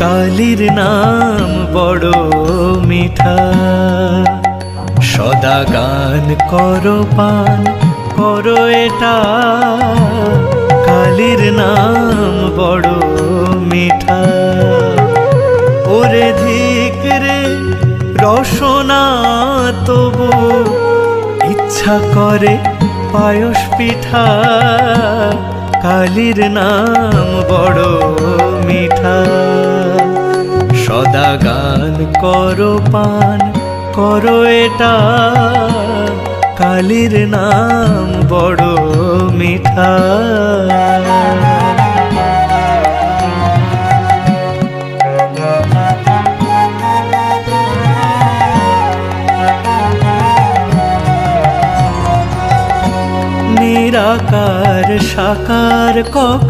কালীর নাম বড় মিঠা, সদা গান করো পান করো এটা, কালীর নাম বড় মিঠা। ওরে ধিক রে রসনা তবু ইচ্ছা করে পায়স পিঠা, কালীর নাম বড় মিঠা। সদা গান করো পান করো এটা, কালীর নাম বড় মিঠা। নিরাকার সাকার ককা